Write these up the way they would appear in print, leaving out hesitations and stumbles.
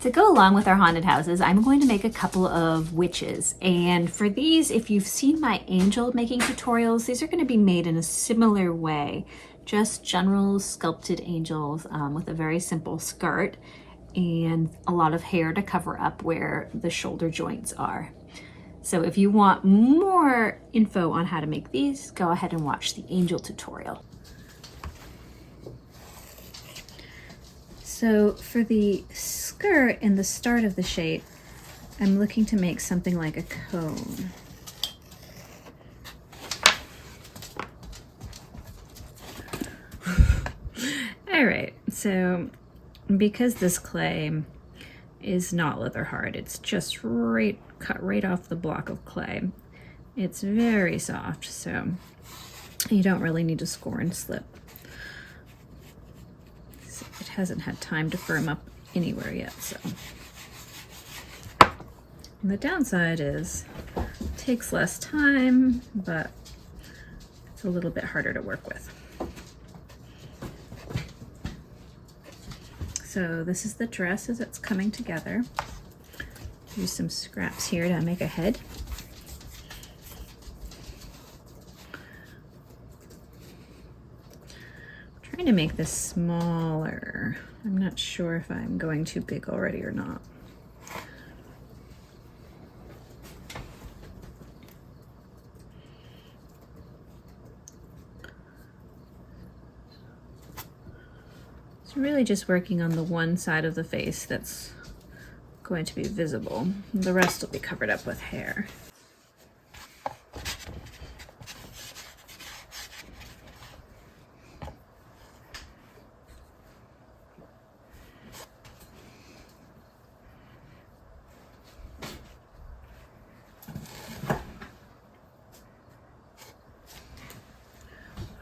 To go along with our haunted houses, I'm going to make a couple of witches. And for these, if you've seen my angel making tutorials, these are going to be made in a similar way. Just general sculpted angels with a very simple skirt and a lot of hair to cover up where the shoulder joints are. So if you want more info on how to make these, go ahead and watch the angel tutorial. So for the skirt and the start of the shape, I'm looking to make something like a cone. All right, so because this clay is not leather hard, it's just cut right off the block of clay. It's very soft, so you don't really need to score and slip. It hasn't had time to firm up anywhere yet, so. And the downside is it takes less time, but it's a little bit harder to work with. So this is the dress as it's coming together. Use some scraps here to make a head. I'm trying to make this smaller. I'm not sure if I'm going too big already or not. It's really just working on the one side of the face that's going to be visible. The rest will be covered up with hair.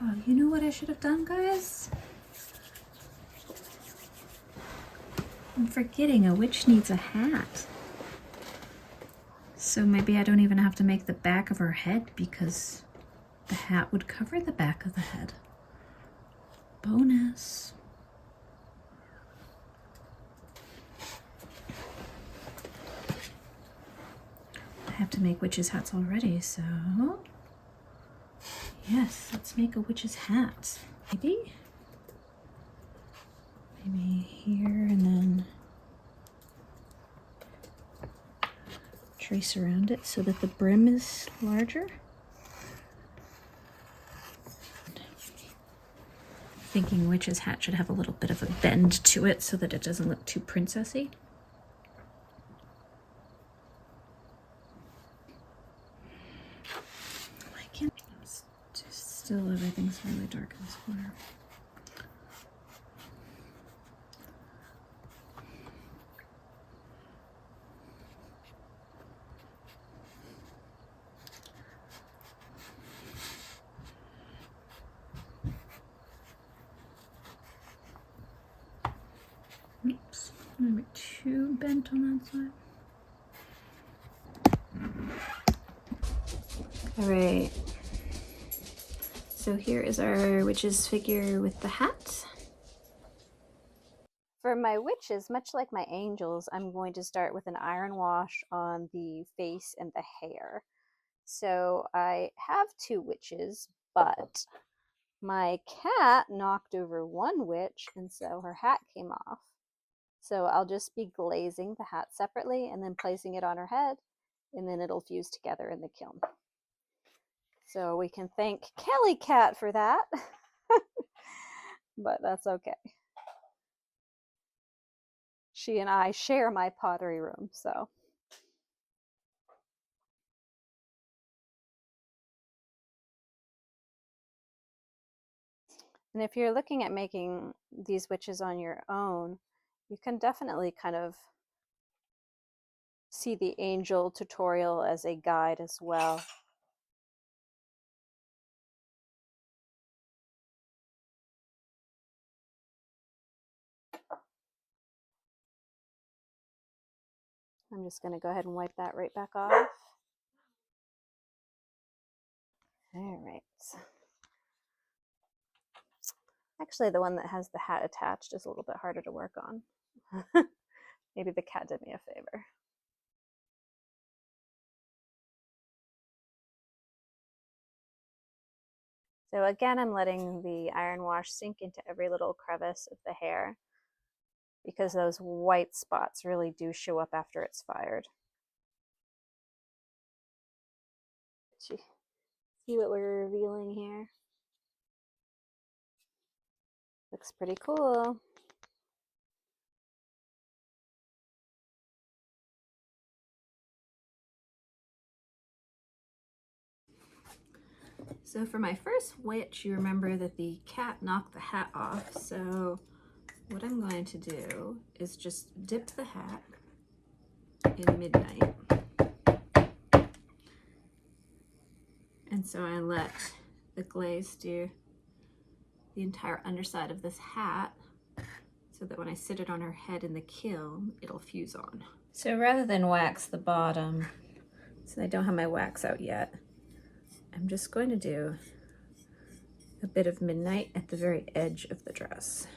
Oh, you know what I should have done, guys? I'm forgetting a witch needs a hat. So maybe I don't even have to make the back of her head because the hat would cover the back of the head. Bonus. I have to make witches' hats already, so yes, let's make a witch's hat. Maybe here and then trace around it so that the brim is larger. Thinking witch's hat should have a little bit of a bend to it so that it doesn't look too princessy. I can't. Still, everything's really dark in this corner. Oops, maybe too bent on that side. All right. So here is our witch's figure with the hat. For my witches, much like my angels, I'm going to start with an iron wash on the face and the hair. So I have two witches, but my cat knocked over one witch, and so her hat came off. So I'll just be glazing the hat separately and then placing it on her head, and then it'll fuse together in the kiln. So we can thank Kelly Cat for that, but that's okay. She and I share my pottery room, so. And if you're looking at making these witches on your own, you can definitely kind of see the angel tutorial as a guide as well. I'm just going to go ahead and wipe that right back off. All right. Actually, the one that has the hat attached is a little bit harder to work on. Maybe the cat did me a favor. So again, I'm letting the iron wash sink into every little crevice of the hair because those white spots really do show up after it's fired. See what we're revealing here? Looks pretty cool. So for my first witch, you remember that the cat knocked the hat off. So what I'm going to do is just dip the hat in Midnight. And so I let the glaze do the entire underside of this hat so that when I sit it on her head in the kiln, it'll fuse on. So rather than wax the bottom, since I don't have my wax out yet, I'm just going to do a bit of Midnight at the very edge of the dress.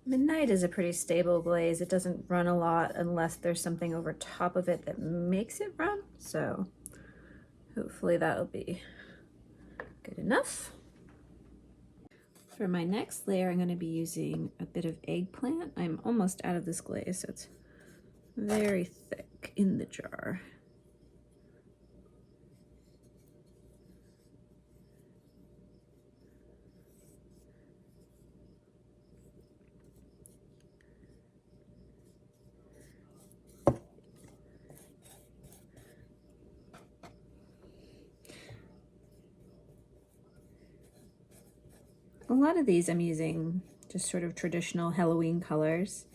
Midnight is a pretty stable glaze. It doesn't run a lot unless there's something over top of it that makes it run. So hopefully that'll be good enough. For my next layer, I'm going to be using a bit of eggplant. I'm almost out of this glaze, so it's very thick in the jar. A lot of these I'm using just sort of traditional Halloween colors.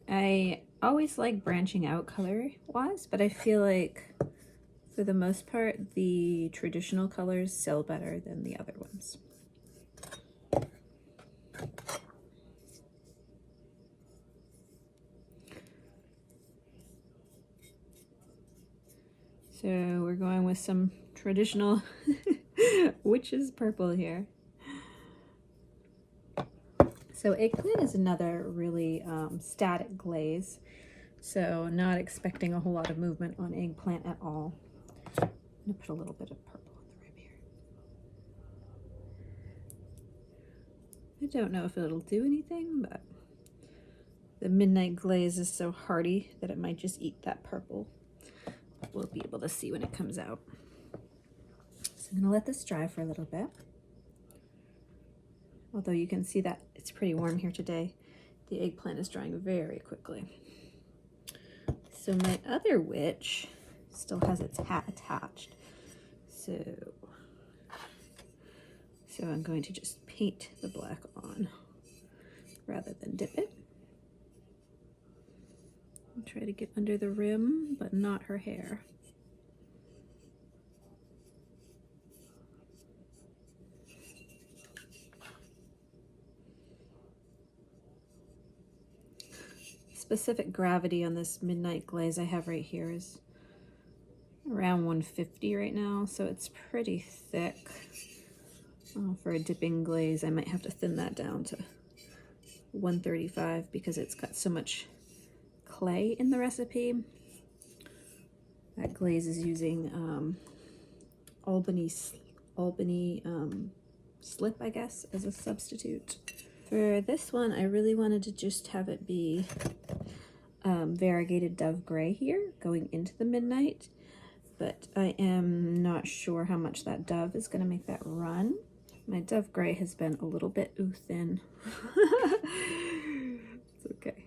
I always like branching out color-wise, but I feel like for the most part, the traditional colors sell better than the other ones. So we're going with some traditional witch's purple here. So eggplant is another really static glaze. So not expecting a whole lot of movement on eggplant at all. I'm gonna put a little bit of purple on the rim here. I don't know if it'll do anything, but the Midnight glaze is so hearty that it might just eat that purple. We'll be able to see when it comes out. So I'm gonna let this dry for a little bit. Although you can see that it's pretty warm here today, the eggplant is drying very quickly. So my other witch still has its hat attached. So I'm going to just paint the black on rather than dip it. And try to get under the rim, but not her hair. Specific gravity on this Midnight glaze I have right here is around 150 right now, so it's pretty thick. For a dipping glaze, I might have to thin that down to 135 because it's got so much clay in the recipe. That glaze is using Albany slip, I guess, as a substitute. For this one, I really wanted to just have it be variegated dove gray here going into the Midnight, but I am not sure how much that dove is going to make that run. My dove gray has been a little bit thin. It's okay.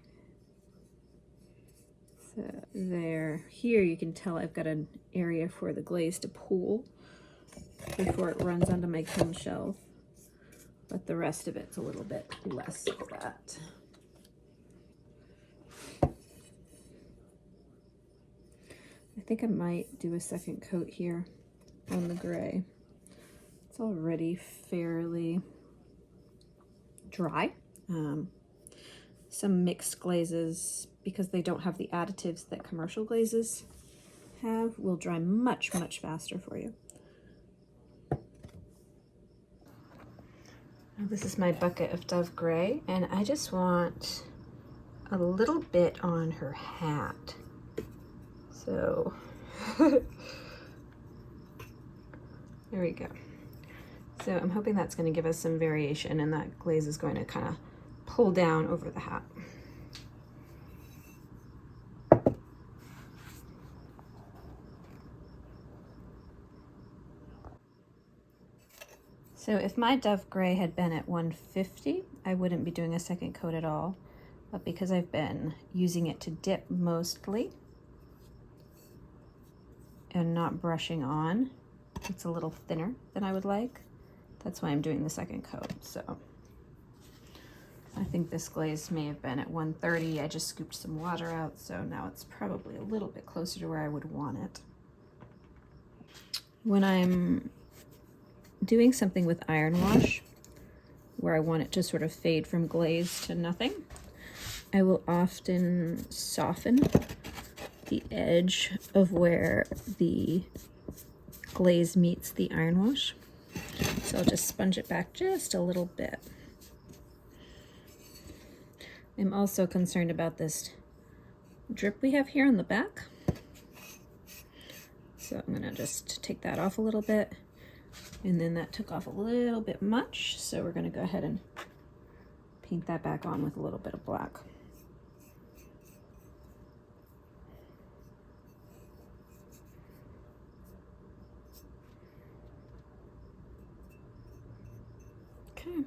So there, here you can tell I've got an area for the glaze to pool before it runs onto my kiln shelf, but the rest of it's a little bit less of that. I think I might do a second coat here on the gray. It's already fairly dry. Some mixed glazes, because they don't have the additives that commercial glazes have will dry much, much faster for you. This is my bucket of Dove Gray, and I just want a little bit on her hat. So there we go. So I'm hoping that's going to give us some variation, and that glaze is going to kind of pull down over the hat. So if my Dove Gray had been at 150, I wouldn't be doing a second coat at all. But because I've been using it to dip mostly and not brushing on, it's a little thinner than I would like. That's why I'm doing the second coat. So I think this glaze may have been at 130. I just scooped some water out, so now it's probably a little bit closer to where I would want it. When I'm doing something with iron wash, where I want it to sort of fade from glaze to nothing, I will often soften the edge of where the glaze meets the iron wash. So I'll just sponge it back just a little bit. I'm also concerned about this drip we have here on the back. So I'm gonna just take that off a little bit. And then that took off a little bit much, so we're gonna go ahead and paint that back on with a little bit of black. Okay.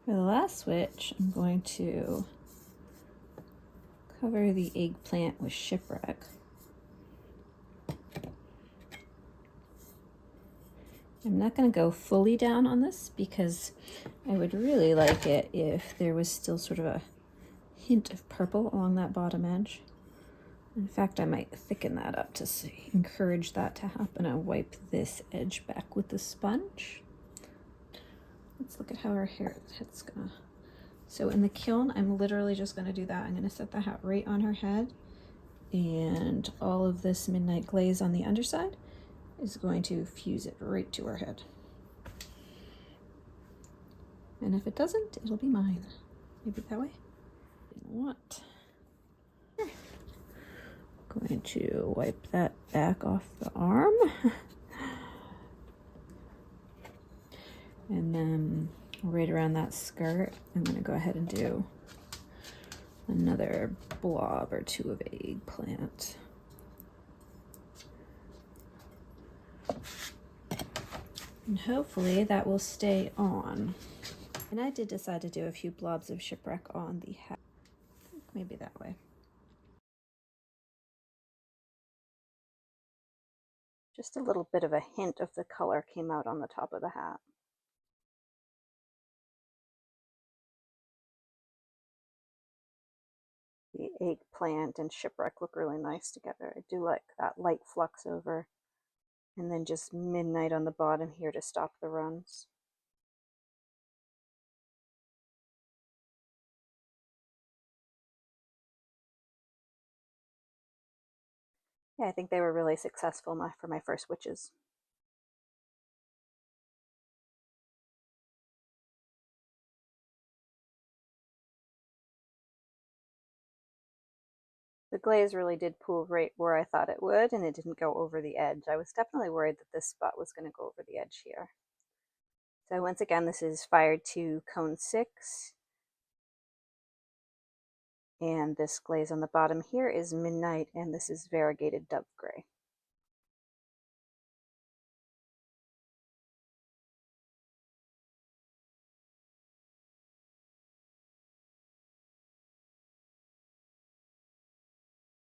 For the last switch, I'm going to cover the eggplant with shipwreck. I'm not going to go fully down on this because I would really like it if there was still sort of a hint of purple along that bottom edge. In fact, I might thicken that up to encourage that to happen. I'll wipe this edge back with the sponge. Let's look at how our head's gonna. So in the kiln, I'm literally just gonna do that. I'm gonna set the hat right on her head, and all of this midnight glaze on the underside is going to fuse it right to her head. And if it doesn't, it'll be mine. Maybe that way. What? Going to wipe that back off the arm. And then right around that skirt, I'm gonna go ahead and do another blob or two of eggplant. And hopefully that will stay on. And I did decide to do a few blobs of shipwreck on the hat. Maybe that way. Just a little bit of a hint of the color came out on the top of the hat. The eggplant and shipwreck look really nice together. I do like that light flux over, and then just midnight on the bottom here to stop the runs. Yeah, I think they were really successful for my first witches. The glaze really did pool right where I thought it would, and it didn't go over the edge. I was definitely worried that this spot was going to go over the edge here. So once again, this is fired to cone 6. And this glaze on the bottom here is midnight, and this is variegated Dove Gray.